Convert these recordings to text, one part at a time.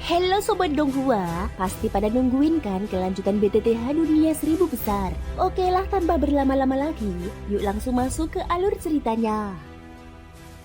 Halo Sobat Donghua, pasti pada nungguin kan kelanjutan BTTH Dunia 1000 Besar? Oke lah, tanpa berlama-lama lagi, yuk langsung masuk ke alur ceritanya.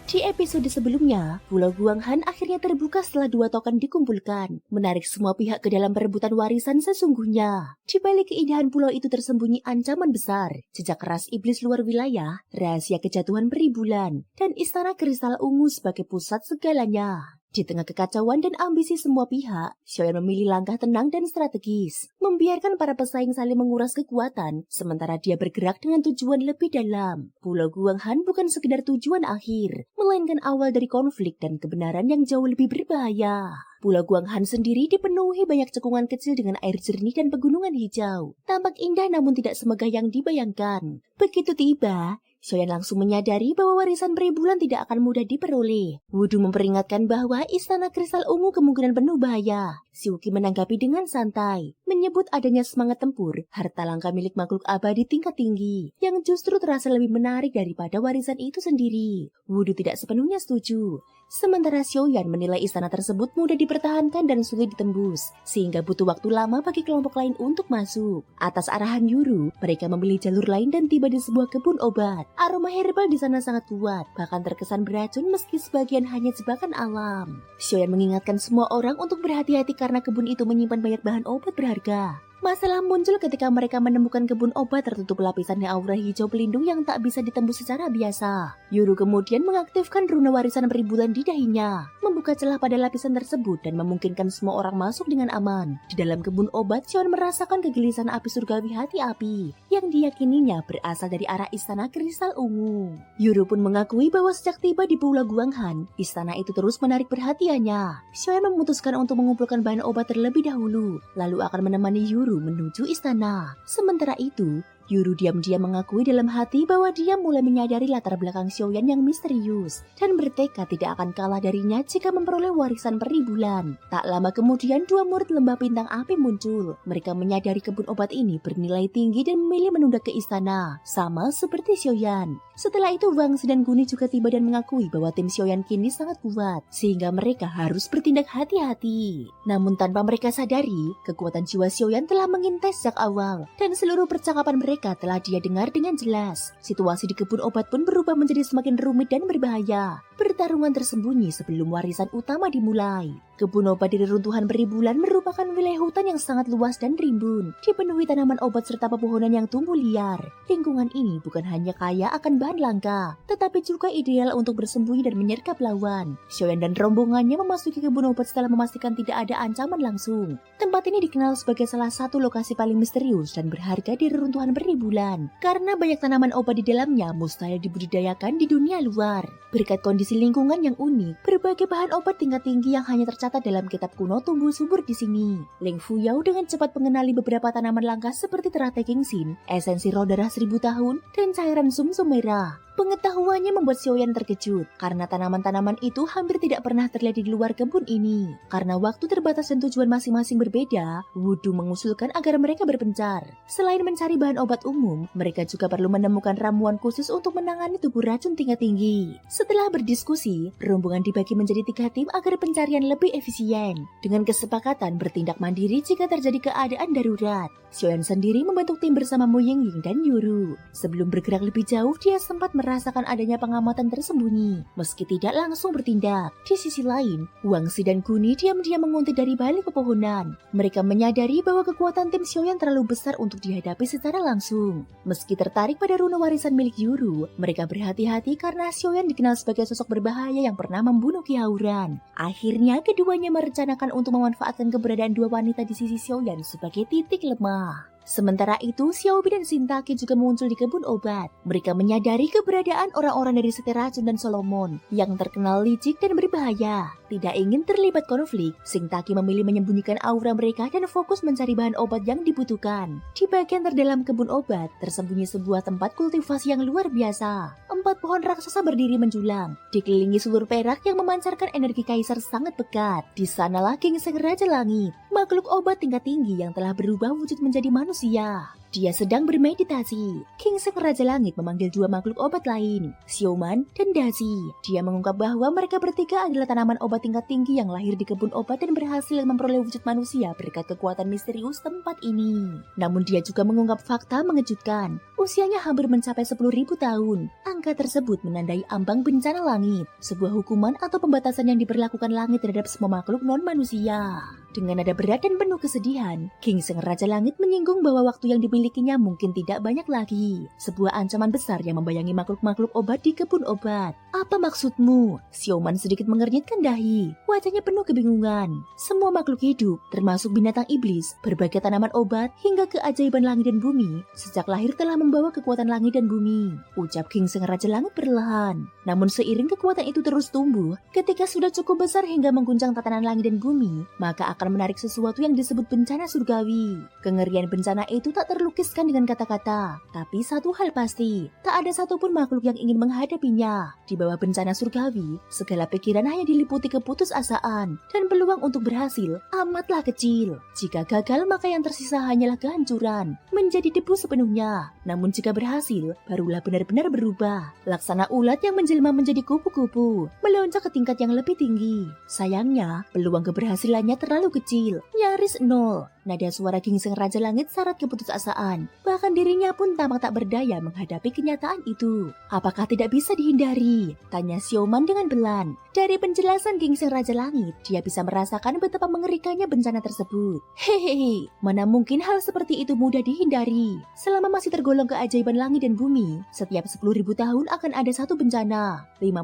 Di episode sebelumnya, Pulau Guanghan akhirnya terbuka setelah 2 token dikumpulkan, menarik semua pihak ke dalam perebutan warisan sesungguhnya. Di balik keindahan pulau itu tersembunyi ancaman besar, jejak keras iblis luar wilayah, rahasia kejatuhan peri bulan, dan istana kristal ungu sebagai pusat segalanya. Di tengah kekacauan dan ambisi semua pihak, Xiaoyan memilih langkah tenang dan strategis, membiarkan para pesaing saling menguras kekuatan, sementara dia bergerak dengan tujuan lebih dalam. Pulau Guanghan bukan sekedar tujuan akhir, melainkan awal dari konflik dan kebenaran yang jauh lebih berbahaya. Pulau Guanghan sendiri dipenuhi banyak cekungan kecil dengan air jernih dan pegunungan hijau. Tampak indah namun tidak semegah yang dibayangkan. Begitu tiba, Xiaoyan langsung menyadari bahwa warisan peri bulan tidak akan mudah diperoleh. Wudu memperingatkan bahwa istana kristal ungu kemungkinan penuh bahaya. Xiuqi menanggapi dengan santai, menyebut adanya semangat tempur, harta langka milik makhluk abadi tingkat tinggi, yang justru terasa lebih menarik daripada warisan itu sendiri. Wudu tidak sepenuhnya setuju. Sementara Xiaoyan menilai istana tersebut mudah dipertahankan dan sulit ditembus, sehingga butuh waktu lama bagi kelompok lain untuk masuk. Atas arahan Yuru, mereka memilih jalur lain dan tiba di sebuah kebun obat. Aroma herbal di sana sangat kuat, bahkan terkesan beracun meski sebagian hanya jebakan alam. Xiaoyan mengingatkan semua orang untuk berhati-hati karena kebun itu menyimpan banyak bahan obat berharga. Masalah muncul ketika mereka menemukan kebun obat tertutup lapisan aura hijau pelindung yang tak bisa ditembus secara biasa. Yuru kemudian mengaktifkan runa warisan peri bulan di dahinya, membuka celah pada lapisan tersebut dan memungkinkan semua orang masuk dengan aman. Di dalam kebun obat, Xiaoyan merasakan kegelisahan api surgawi hati api yang diyakininya berasal dari arah istana kristal ungu. Yuru pun mengakui bahwa sejak tiba di Pulau Guanghan, istana itu terus menarik perhatiannya. Xiaoyan memutuskan untuk mengumpulkan bahan obat terlebih dahulu, lalu akan menemani Yuru menuju istana. Sementara itu, Yuru diam-diam mengakui dalam hati bahwa dia mulai menyadari latar belakang Xiaoyan yang misterius dan bertekad tidak akan kalah darinya jika memperoleh warisan peri bulan. Tak lama kemudian 2 murid lembah bintang api muncul. Mereka menyadari kebun obat ini bernilai tinggi dan memilih menunda ke istana, sama seperti Xiaoyan. Setelah itu Wang Xi dan Guni juga tiba dan mengakui bahwa tim Xiaoyan kini sangat kuat, sehingga mereka harus bertindak hati-hati. Namun tanpa mereka sadari, kekuatan jiwa Xiaoyan telah mengintai sejak awal, dan seluruh percakapan mereka telah dia dengar dengan jelas. Situasi di kebun obat pun berubah menjadi semakin rumit dan berbahaya. Pertarungan tersembunyi sebelum warisan utama dimulai. Kebun obat di reruntuhan peri bulan merupakan wilayah hutan yang sangat luas dan rimbun, dipenuhi tanaman obat serta pepohonan yang tumbuh liar. Lingkungan ini bukan hanya kaya akan bahan langka, tetapi juga ideal untuk bersembunyi dan menyergap lawan. Xiaoyan dan rombongannya memasuki kebun obat setelah memastikan tidak ada ancaman langsung. Tempat ini dikenal sebagai salah satu lokasi paling misterius dan berharga di reruntuhan peri bulan, karena banyak tanaman obat di dalamnya mustahil dibudidayakan di dunia luar. Berkat kondisi lingkungan yang unik, berbagai bahan obat tingkat tinggi yang hanya tercatat dalam kitab kuno tumbuh subur di sini. Leng Fuyao dengan cepat mengenali beberapa tanaman langka seperti teratai Kingxin, esensi roh darah 1000 tahun, dan cairan sumsum merah. Pengetahuannya membuat Xiaoyan terkejut, karena tanaman-tanaman itu hampir tidak pernah terlihat di luar kebun ini. Karena waktu terbatas dan tujuan masing-masing berbeda, Wudu mengusulkan agar mereka berpencar. Selain mencari bahan obat umum, mereka juga perlu menemukan ramuan khusus untuk menangani tubuh racun tingkat tinggi. Setelah berdiskusi, rombongan dibagi menjadi 3 tim agar pencarian lebih efisien, dengan kesepakatan bertindak mandiri jika terjadi keadaan darurat. Xiaoyan sendiri membentuk tim bersama Mo Yingying dan Yuru. Sebelum bergerak lebih jauh, dia sempat merasakan adanya pengamatan tersembunyi, meski tidak langsung bertindak. Di sisi lain, Wang Xi dan Guni diam-diam menguntit dari balik pepohonan. Mereka menyadari bahwa kekuatan tim Xiaoyan terlalu besar untuk dihadapi secara langsung. Meski tertarik pada runa warisan milik Yuru, mereka berhati-hati karena Xiaoyan dikenal sebagai sosok berbahaya yang pernah membunuh Ki Hauran. Akhirnya, keduanya merencanakan untuk memanfaatkan keberadaan 2 wanita di sisi Xiaoyan sebagai titik lemah. Sementara itu, Xiaobi dan Xintaqi juga muncul di kebun obat. Mereka menyadari keberadaan orang-orang dari Sekte Racun dan Solomon yang terkenal licik dan berbahaya. Tidak ingin terlibat konflik, Xintaqi memilih menyembunyikan aura mereka dan fokus mencari bahan obat yang dibutuhkan. Di bagian terdalam kebun obat, tersembunyi sebuah tempat kultivasi yang luar biasa. 4 pohon raksasa berdiri menjulang, dikelilingi sulur perak yang memancarkan energi kaisar sangat pekat. Di sanalah Gingseng Raja Langit, makhluk obat tingkat tinggi yang telah berubah wujud menjadi manusia. Dia sedang bermeditasi. Gingseng Raja Langit memanggil dua makhluk obat lain, Xiaoman dan Dashi. Dia mengungkap bahwa mereka bertiga adalah tanaman obat tingkat tinggi yang lahir di kebun obat dan berhasil memperoleh wujud manusia berkat kekuatan misterius tempat ini. Namun dia juga mengungkap fakta mengejutkan. Usianya hampir mencapai 10.000 tahun. Angka tersebut menandai ambang bencana langit, sebuah hukuman atau pembatasan yang diberlakukan langit terhadap semua makhluk non-manusia. Dengan nada berat dan penuh kesedihan, Gingseng Raja Langit menyinggung bahwa waktu yang dimilikinya mungkin tidak banyak lagi. Sebuah ancaman besar yang membayangi makhluk-makhluk obat di kebun obat. Apa maksudmu? Xiaoman sedikit mengernyitkan dahi. Wajahnya penuh kebingungan. Semua makhluk hidup, termasuk binatang iblis, berbagai tanaman obat, hingga keajaiban langit dan bumi, sejak lahir telah membawa kekuatan langit dan bumi. Ucap Gingseng Raja Langit perlahan. Namun seiring kekuatan itu terus tumbuh, ketika sudah cukup besar hingga mengguncang tatanan langit dan bumi, maka akan menarik sesuatu yang disebut bencana surgawi. Kengerian bencana itu tak terlukiskan dengan kata-kata, tapi satu hal pasti, tak ada satupun makhluk yang ingin menghadapinya. Di bawah bencana surgawi, segala pikiran hanya diliputi keputusasaan, dan peluang untuk berhasil amatlah kecil. Jika gagal, maka yang tersisa hanyalah kehancuran, menjadi debu sepenuhnya. Namun jika berhasil, barulah benar-benar berubah. Laksana ulat yang menjelma menjadi kupu-kupu, melonjak ke tingkat yang lebih tinggi. Sayangnya, peluang keberhasilannya terlalu kecil, nyaris nol. Nada suara Gingseng Raja Langit syarat keputusasaan. Bahkan dirinya pun tampak tak berdaya menghadapi kenyataan itu. Apakah tidak bisa dihindari? Tanya Xiaoman dengan pelan. Dari penjelasan Gingseng Raja Langit, dia bisa merasakan betapa mengerikannya bencana tersebut. Hehehe, mana mungkin hal seperti itu mudah dihindari. Selama masih tergolong keajaiban langit dan bumi, setiap 10.000 tahun akan ada satu bencana. 50.000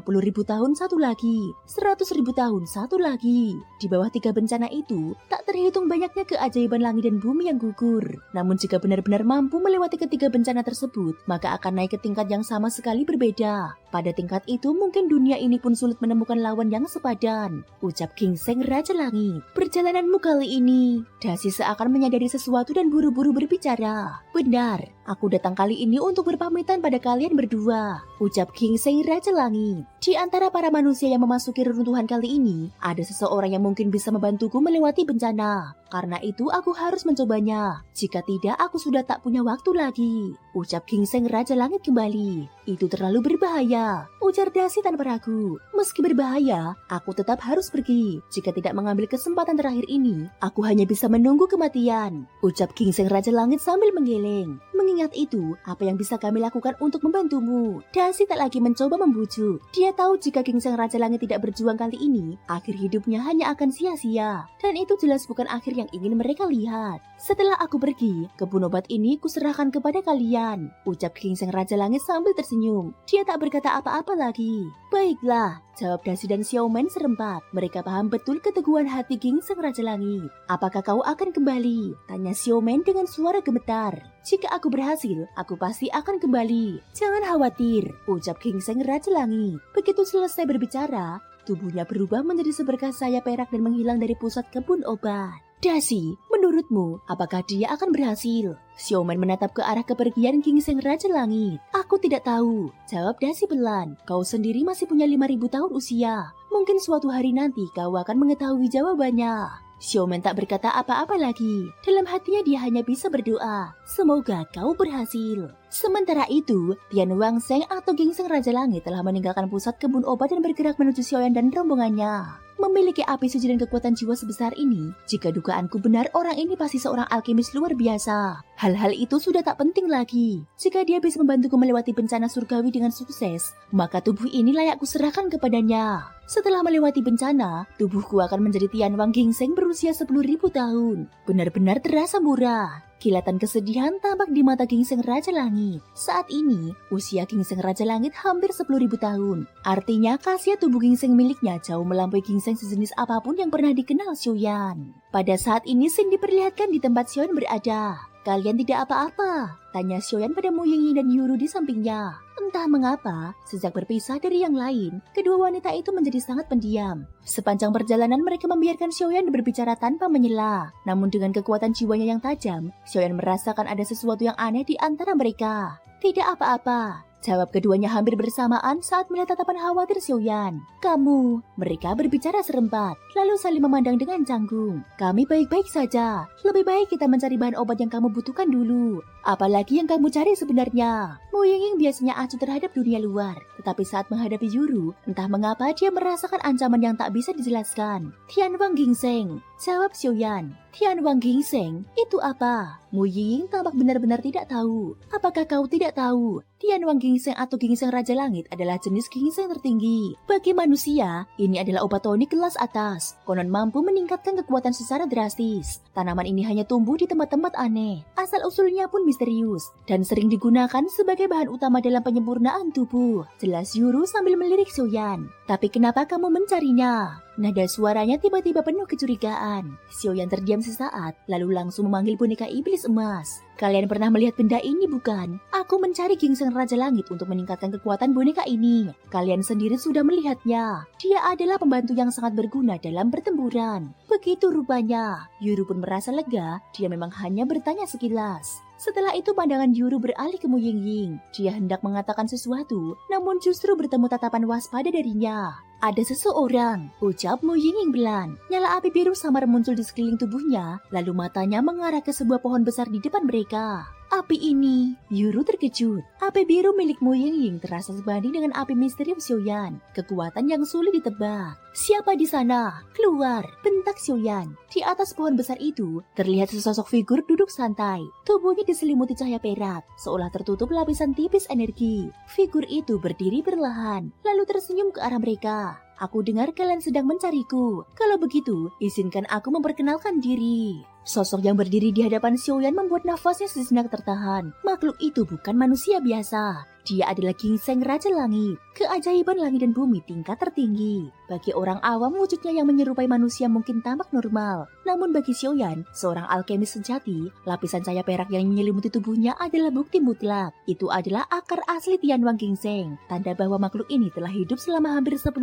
tahun satu lagi, 100.000 tahun satu lagi. Di bawah 3 bencana itu, tak terhitung banyaknya keajaiban langit dan bumi yang gugur. Namun jika benar-benar mampu melewati ketiga bencana tersebut, maka akan naik ke tingkat yang sama sekali berbeda. Pada tingkat itu mungkin dunia ini pun sulit menemukan lawan yang sepadan. Ucap Gingseng Raja Langit. Perjalananmu kali ini, Dashi seakan menyadari sesuatu dan buru-buru berbicara. Benar, aku datang kali ini untuk berpamitan pada kalian berdua. Ucap Gingseng Raja Langit. Di antara para manusia yang memasuki reruntuhan kali ini, ada seseorang yang mungkin bisa membantuku melewati bencana. Karena itu aku harus mencobanya. Jika tidak, aku sudah tak punya waktu lagi. Ucap Gingseng Raja Langit kembali. Itu terlalu berbahaya. Ujar Dashi tanpa ragu. Meski berbahaya, aku tetap harus pergi. Jika tidak mengambil kesempatan terakhir ini, aku hanya bisa menunggu kematian. Ucap Gingseng Raja Langit sambil menggeleng. Mengingat itu, apa yang bisa kami lakukan untuk membantumu? Dashi tak lagi mencoba membujuk. Dia tahu jika Gingseng Raja Langit tidak berjuang kali ini, akhir hidupnya hanya akan sia-sia. Dan itu jelas bukan akhir yang ingin mereka lihat. Setelah aku pergi, kebun obat ini kuserahkan kepada kalian. Ucap Gingseng Raja Langit sambil tersenyum. Dia tak berkata apa-apa lagi. Baiklah, jawab Dashi dan Xiaoman serempak. Mereka paham betul keteguhan hati Gingseng Raja Langit. Apakah kau akan kembali? Tanya Xiaoman dengan suara gemetar. Jika aku berhasil, aku pasti akan kembali. Jangan khawatir, ucap Gingseng Raja Langit. Begitu selesai berbicara, tubuhnya berubah menjadi seberkas sayap perak dan menghilang dari pusat kebun obat. Dashi, menurutmu, apakah dia akan berhasil? Xiaoman menatap ke arah kepergian Gingseng Raja Langit. Aku tidak tahu, jawab Dashi pelan. Kau sendiri masih punya 5.000 tahun usia. Mungkin suatu hari nanti kau akan mengetahui jawabannya. Xiaoman tak berkata apa-apa lagi. Dalam hatinya dia hanya bisa berdoa. Semoga kau berhasil. Sementara itu, Tian Wangseng atau Gingseng Raja Langit telah meninggalkan pusat kebun obat dan bergerak menuju Xiaoyan dan rombongannya. Memiliki api suci dan kekuatan jiwa sebesar ini, jika dugaanku benar, orang ini pasti seorang alkemis luar biasa. Hal-hal itu sudah tak penting lagi. Jika dia bisa membantuku melewati bencana surgawi dengan sukses, maka tubuh ini layak kuserahkan kepadanya. Setelah melewati bencana, tubuhku akan menjadi Tian Wang Gingseng berusia 10.000 tahun. Benar-benar terasa murah. Kilatan kesedihan tampak di mata Gingseng Raja Langit. Saat ini, usia Gingseng Raja Langit hampir 10.000 tahun. Artinya, khasiat tubuh gingseng miliknya jauh melampaui gingseng sejenis apapun yang pernah dikenal Xiaoyan. Pada saat ini, Xin diperlihatkan di tempat Xiaoyan berada. Kalian tidak apa-apa? Tanya Xiaoyan pada Mu Yingying dan Yuru di sampingnya. Entah mengapa, sejak berpisah dari yang lain, kedua wanita itu menjadi sangat pendiam. Sepanjang perjalanan mereka membiarkan Xiaoyan berbicara tanpa menyela. Namun dengan kekuatan jiwanya yang tajam, Xiaoyan merasakan ada sesuatu yang aneh di antara mereka. Tidak apa-apa, Jawab keduanya hampir bersamaan saat melihat tatapan khawatir Xiaoyan. Kamu, mereka berbicara serempat, lalu saling memandang dengan canggung. Kami baik-baik saja, lebih baik kita mencari bahan obat yang kamu butuhkan dulu. Apalagi yang kamu cari sebenarnya? Mu Yingying biasanya acuh terhadap dunia luar, tetapi saat menghadapi Yuru, entah mengapa dia merasakan ancaman yang tak bisa dijelaskan. Tianwang Ginseng, jawab Xiaoyan. Tianwang Ginseng, itu apa? Mu Yingying tampak benar-benar tidak tahu. Apakah kau tidak tahu? Tianwang Ginseng atau Ginseng Raja Langit adalah jenis ginseng tertinggi. Bagi manusia, ini adalah obat tonik kelas atas. Konon mampu meningkatkan kekuatan secara drastis. Tanaman ini hanya tumbuh di tempat-tempat aneh. Asal-usulnya pun misterius dan sering digunakan sebagai bahan utama dalam penyempurnaan tubuh. Jelas Yuru sambil melirik Xiaoyan. Tapi kenapa kamu mencarinya? Nada suaranya tiba-tiba penuh kecurigaan. Xiaoyan terdiam sesaat, lalu langsung memanggil boneka iblis emas. Kalian pernah melihat benda ini bukan? Aku mencari ginseng Raja Langit untuk meningkatkan kekuatan boneka ini. Kalian sendiri sudah melihatnya. Dia adalah pembantu yang sangat berguna dalam pertempuran. Begitu rupanya. Yuru pun merasa lega, dia memang hanya bertanya sekilas. Setelah itu pandangan Yuru beralih ke Mu Yingying. Dia hendak mengatakan sesuatu, namun justru bertemu tatapan waspada darinya. Ada seseorang, ucap Mu Yingying belan. Nyala api biru samar muncul di sekeliling tubuhnya, lalu matanya mengarah ke sebuah pohon besar di depan mereka. Api ini, Yuru terkejut. Api biru milik Mu Yingying terasa sebanding dengan api misterius Xiaoyan. Kekuatan yang sulit ditebak. Siapa di sana? Keluar, bentak Xiaoyan. Di atas pohon besar itu, terlihat sesosok figur duduk santai. Tubuhnya diselimuti cahaya perak, seolah tertutup lapisan tipis energi. Figur itu berdiri perlahan, lalu tersenyum ke arah mereka. Aku dengar kalian sedang mencariku. Kalau begitu, izinkan aku memperkenalkan diri. Sosok yang berdiri di hadapan Xiaoyan membuat nafasnya sejenak tertahan. Makhluk itu bukan manusia biasa. Dia adalah ginseng Raja Langit, keajaiban langit dan bumi tingkat tertinggi. Bagi orang awam, wujudnya yang menyerupai manusia mungkin tampak normal. Namun bagi Xiaoyan, seorang alkemis sejati, lapisan cahaya perak yang menyelimuti tubuhnya adalah bukti mutlak. Itu adalah akar asli Tianwang Ginseng, tanda bahwa makhluk ini telah hidup selama hampir 10.000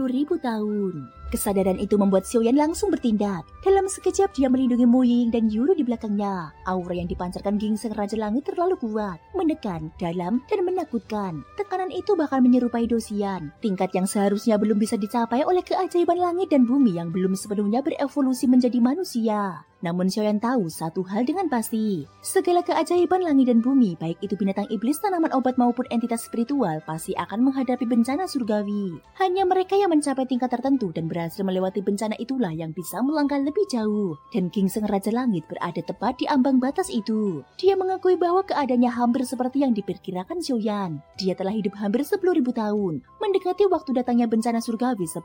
tahun. Kesadaran itu membuat Xiaoyan langsung bertindak. Dalam sekejap dia melindungi Mu Yingying dan Yuru di belakangnya. Aura yang dipancarkan ginseng Raja Langit terlalu kuat, menekan, dalam, dan menakutkan. Tekanan itu bahkan menyerupai dosian, tingkat yang seharusnya belum bisa dicapai oleh keajaiban langit dan bumi yang belum sepenuhnya berevolusi menjadi manusia. Namun Xiaoyan tahu satu hal dengan pasti. Segala keajaiban langit dan bumi, baik itu binatang iblis, tanaman obat maupun entitas spiritual, pasti akan menghadapi bencana surgawi. Hanya mereka yang mencapai tingkat tertentu dan berhasil melewati bencana itulah yang bisa melangkah lebih jauh. Dan ginseng Raja Langit berada tepat di ambang batas itu. Dia mengakui bahwa keadaannya hampir seperti yang diperkirakan Xiaoyan. Dia telah hidup hampir 10.000 tahun, mendekati waktu datangnya bencana surgawi 10.000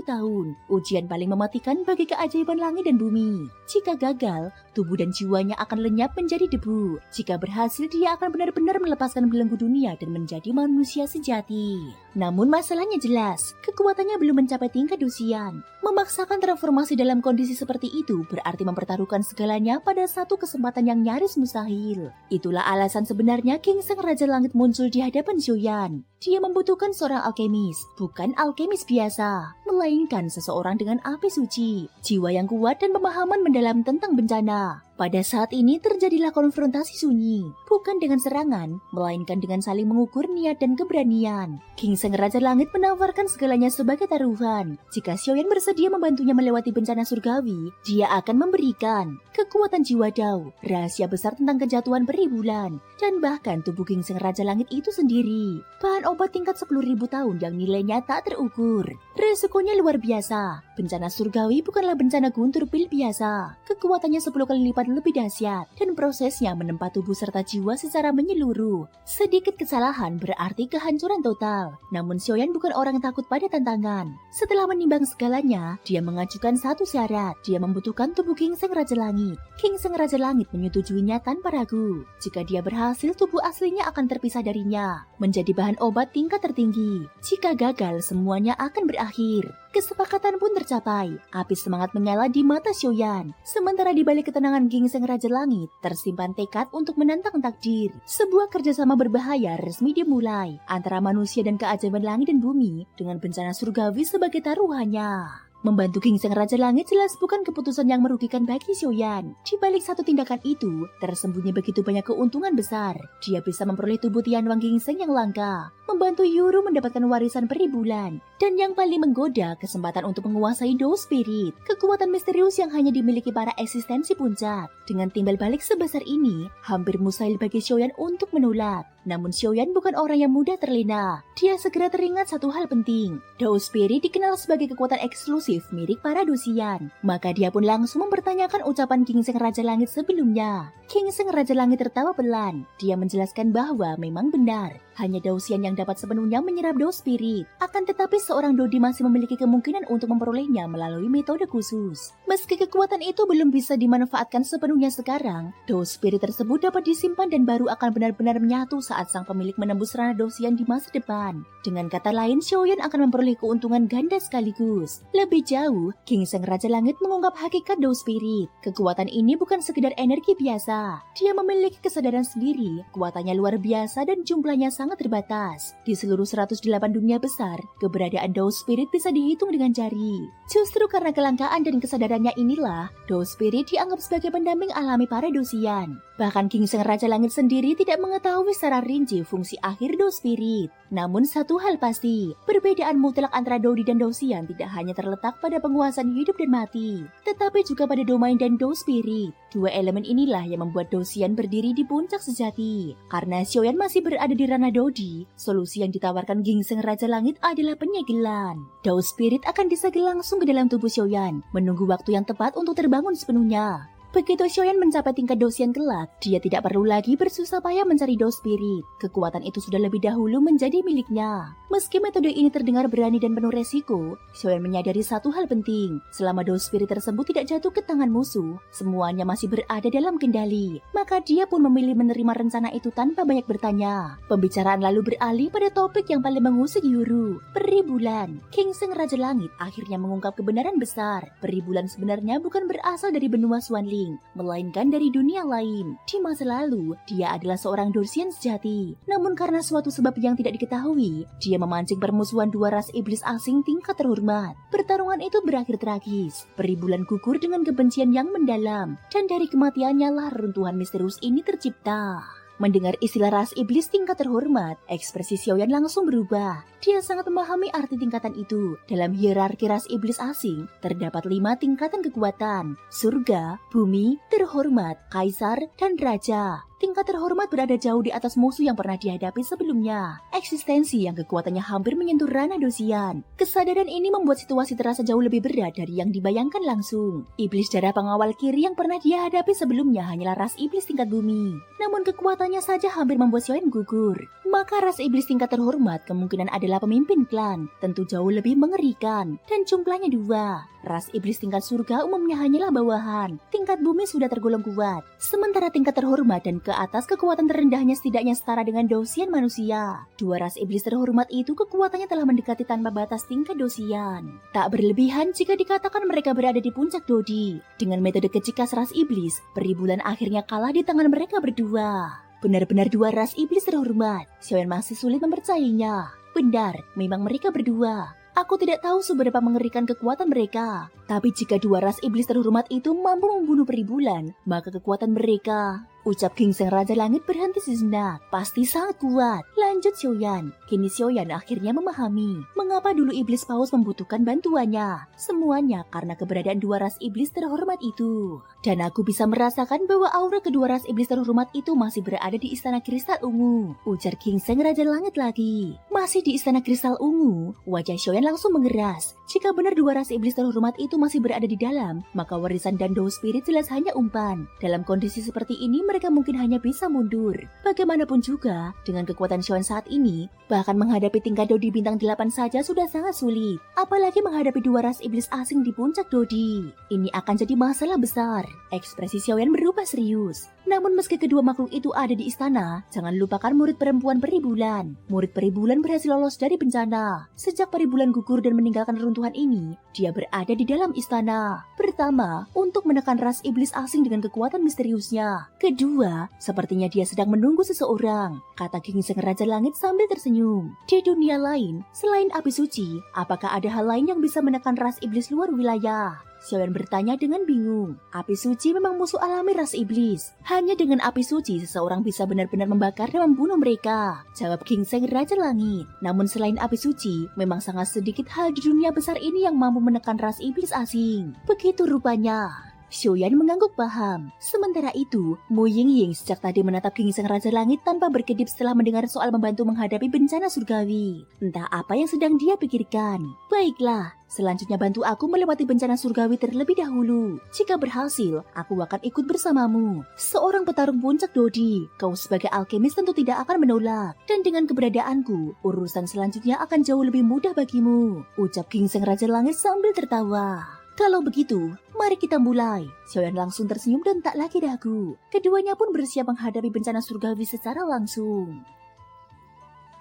tahun. Ujian paling mematikan bagi keajaiban langit dan bumi. Jika gagal, tubuh dan jiwanya akan lenyap menjadi debu. Jika berhasil, dia akan benar-benar melepaskan belenggu dunia dan menjadi manusia sejati. Namun masalahnya jelas, kekuatannya belum mencapai tingkat dosian. Memaksakan transformasi dalam kondisi seperti itu berarti mempertaruhkan segalanya pada satu kesempatan yang nyaris mustahil. Itulah alasan sebenarnya ginseng Raja Langit muncul di hadapan Xiaoyan. Dia membutuhkan seorang alkemis, bukan alkemis biasa, melainkan seseorang dengan api suci, jiwa yang kuat dan pemahaman mendalam tentang bencana. Pada saat ini terjadilah konfrontasi sunyi, bukan dengan serangan, melainkan dengan saling mengukur niat dan keberanian. Ginseng Raja Langit menawarkan segalanya sebagai taruhan. Jika Xiaoyan bersedia membantunya melewati bencana surgawi, dia akan memberikan kekuatan jiwa Dao, rahasia besar tentang kejatuhan peri bulan, dan bahkan tubuh ginseng Raja Langit itu sendiri. Bahan obat tingkat 10.000 tahun yang nilainya tak terukur. Resikonya luar biasa. Bencana surgawi bukanlah bencana guntur pil biasa. Kekuatannya 10 kali lipat lebih dahsyat, dan prosesnya menempa tubuh serta jiwa secara menyeluruh. Sedikit kesalahan berarti kehancuran total. Namun Xiaoyan bukan orang yang takut pada tantangan. Setelah menimbang segalanya, dia mengajukan satu syarat. Dia membutuhkan tubuh ginseng Raja Langit. Ginseng Raja Langit menyetujuinya tanpa ragu. Jika dia berhasil, tubuh aslinya akan terpisah darinya, menjadi bahan obat tingkat tertinggi. Jika gagal, semuanya akan berakhir. Kesepakatan pun tercapai. Api semangat menyala di mata Xiaoyan. Sementara di balik ketenangan ginseng Raja Langit, tersimpan tekad untuk menantang takdir. Sebuah kerjasama berbahaya resmi dimulai antara manusia dan keajaiban langit dan bumi dengan bencana surgawi sebagai taruhannya. Membantu gingseng Raja Langit jelas bukan keputusan yang merugikan bagi Xiaoyan. Di balik satu tindakan itu, tersembunyi begitu banyak keuntungan besar. Dia bisa memperoleh tubuh Tianwang Gingseng yang langka, membantu Yuru mendapatkan warisan peri bulan, dan yang paling menggoda, kesempatan untuk menguasai Dou Spirit, kekuatan misterius yang hanya dimiliki para eksistensi puncak. Dengan timbal balik sebesar ini, hampir mustahil bagi Xiaoyan untuk menolak. Namun Xiaoyan bukan orang yang mudah terlena. Dia segera teringat satu hal penting. Dou Spirit dikenal sebagai kekuatan eksklusif milik para Dosian. Maka dia pun langsung mempertanyakan ucapan gingseng Raja Langit sebelumnya. Gingseng Raja Langit tertawa pelan. Dia menjelaskan bahwa memang benar, hanya Dosian yang dapat sepenuhnya menyerap Dou Spirit. Akan tetapi seorang Dodi masih memiliki kemungkinan untuk memperolehnya melalui metode khusus. Meski kekuatan itu belum bisa dimanfaatkan sepenuhnya sekarang, Dou Spirit tersebut dapat disimpan dan baru akan benar-benar menyatu saat sang pemilik menembus ranah Dosian di masa depan. Dengan kata lain, Xiaoyan akan memperoleh keuntungan ganda sekaligus. Lebih jauh, gingseng Raja Langit mengungkap hakikat Dou Spirit. Kekuatan ini bukan sekedar energi biasa. Dia memiliki kesadaran sendiri, kekuatannya luar biasa dan jumlahnya sangat terbatas. Di seluruh 108 dunia besar, keberadaan Dou Spirit bisa dihitung dengan jari. Justru karena kelangkaan dan kesadarannya inilah, Dou Spirit dianggap sebagai pendamping alami para Dosian. Bahkan gingseng Raja Langit sendiri tidak mengetahui secara rinci fungsi akhir Dou Spirit. Namun satu hal pasti, perbedaan mutlak antara Dodi dan Dosian tidak hanya terletak pada penguasaan hidup dan mati, tetapi juga pada domain dan Dou Spirit. Dua elemen inilah yang membuat Dosian berdiri di puncak sejati. Karena Xiaoyan masih berada di ranah Dodi, solusi yang ditawarkan gingseng Raja Langit adalah penyegelan. Dou Spirit akan disegel langsung ke dalam tubuh Xiaoyan, menunggu waktu yang tepat untuk terbangun sepenuhnya. Begitu Xiaoyan mencapai tingkat Dosian kelak, dia tidak perlu lagi bersusah payah mencari Dou Spirit. Kekuatan itu sudah lebih dahulu menjadi miliknya. Meski metode ini terdengar berani dan penuh resiko, Xiaoyan menyadari satu hal penting. Selama Dou Spirit tersebut tidak jatuh ke tangan musuh, semuanya masih berada dalam kendali. Maka dia pun memilih menerima rencana itu tanpa banyak bertanya. Pembicaraan lalu beralih pada topik yang paling mengusik Yuru, peri bulan. Gingseng Raja Langit akhirnya mengungkap kebenaran besar. Peri bulan sebenarnya bukan berasal dari benua Xuanling, melainkan dari dunia lain. Di masa lalu, dia adalah seorang Dosian sejati. Namun karena suatu sebab yang tidak diketahui, dia memancing permusuhan dua ras iblis asing tingkat terhormat. Pertarungan itu berakhir tragis. Peri bulan gugur dengan kebencian yang mendalam, dan dari kematiannya lah runtuhan misterius ini tercipta. Mendengar istilah ras iblis tingkat terhormat, ekspresi Xiaoyan langsung berubah. Dia sangat memahami arti tingkatan itu. Dalam hierarki ras iblis asing, terdapat 5 tingkatan kekuatan: surga, bumi, terhormat, kaisar, dan raja. Tingkat terhormat berada jauh di atas musuh yang pernah dihadapi sebelumnya. Eksistensi yang kekuatannya hampir menyentuh ranah Dosian. Kesadaran ini membuat situasi terasa jauh lebih berat dari yang dibayangkan langsung. Iblis darah pengawal kiri yang pernah dia hadapi sebelumnya hanyalah ras iblis tingkat bumi. Namun kekuatannya saja hampir membuat Xiaoyan gugur. Maka ras iblis tingkat terhormat kemungkinan adalah pemimpin klan, tentu jauh lebih mengerikan, dan jumlahnya 2. Ras iblis tingkat surga umumnya hanyalah bawahan, tingkat bumi sudah tergolong kuat. Sementara tingkat terhormat dan ke atas kekuatan terendahnya setidaknya setara dengan Dosian manusia. 2 ras iblis terhormat itu kekuatannya telah mendekati tanpa batas tingkat Dosian. Tak berlebihan jika dikatakan mereka berada di puncak Dodi. Dengan metode kecikas ras iblis, peri bulan akhirnya kalah di tangan mereka berdua. Benar-benar 2 ras iblis terhormat. Xiaoyan masih sulit mempercayainya. Benar, memang mereka berdua. Aku tidak tahu seberapa mengerikan kekuatan mereka. Tapi jika 2 ras iblis terhormat itu mampu membunuh peri bulan, maka kekuatan mereka... Ucap gingseng Raja Langit berhenti sejenak. Pasti sangat kuat. Lanjut Xiaoyan. Kini Xiaoyan akhirnya memahami mengapa dulu iblis paus membutuhkan bantuannya. Semuanya karena keberadaan 2 ras iblis terhormat itu. Dan aku bisa merasakan bahwa aura kedua ras iblis terhormat itu masih berada di Istana Kristal Ungu. Ujar gingseng Raja Langit lagi. Masih di Istana Kristal Ungu, wajah Xiaoyan langsung mengeras. Jika benar 2 ras iblis terhormat itu masih berada di dalam, maka warisan dan Dou Spirit jelas hanya umpan. Dalam kondisi seperti ini, mereka mungkin hanya bisa mundur. Bagaimanapun juga, dengan kekuatan Xiaoyan saat ini, bahkan menghadapi tingkat Dodi bintang 8 saja sudah sangat sulit. Apalagi menghadapi 2 ras iblis asing di puncak Dodi. Ini akan jadi masalah besar. Ekspresi Xiaoyan berubah serius. Namun meski kedua makhluk itu ada di istana, jangan lupakan murid perempuan peri bulan. Murid peri bulan berhasil lolos dari bencana. Sejak peri bulan gugur dan meninggalkan runtuhan ini, dia berada di dalam istana. Pertama, untuk menekan ras iblis asing dengan kekuatan misteriusnya. Kedua, kedua, sepertinya dia sedang menunggu seseorang, kata Gingseng Raja Langit sambil tersenyum. Di dunia lain, selain api suci, apakah ada hal lain yang bisa menekan ras iblis luar wilayah? Xiaoyan bertanya dengan bingung. Api suci memang musuh alami ras iblis. Hanya dengan api suci seseorang bisa benar-benar membakar dan membunuh mereka, jawab Gingseng Raja Langit. Namun selain api suci, memang sangat sedikit hal di dunia besar ini yang mampu menekan ras iblis asing. Begitu rupanya. Xiaoyan mengangguk paham. Sementara itu, Mu Yingying sejak tadi menatap Gingseng Raja Langit tanpa berkedip setelah mendengar soal membantu menghadapi bencana surgawi. Entah apa yang sedang dia pikirkan. Baiklah, selanjutnya bantu aku melewati bencana surgawi terlebih dahulu. Jika berhasil, aku akan ikut bersamamu. Seorang petarung puncak Dodi, kau sebagai alkemis tentu tidak akan menolak. Dan dengan keberadaanku, urusan selanjutnya akan jauh lebih mudah bagimu, ucap Gingseng Raja Langit sambil tertawa. Kalau begitu, mari kita mulai. Xiaoyan langsung tersenyum dan tak lagi ragu. Keduanya pun bersiap menghadapi bencana surgawi secara langsung.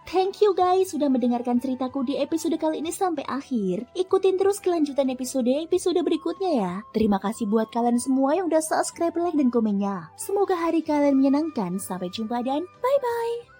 Thank you guys sudah mendengarkan ceritaku di episode kali ini sampai akhir. Ikutin terus kelanjutan episode berikutnya ya. Terima kasih buat kalian semua yang udah subscribe, like, dan komennya. Semoga hari kalian menyenangkan. Sampai jumpa dan bye-bye.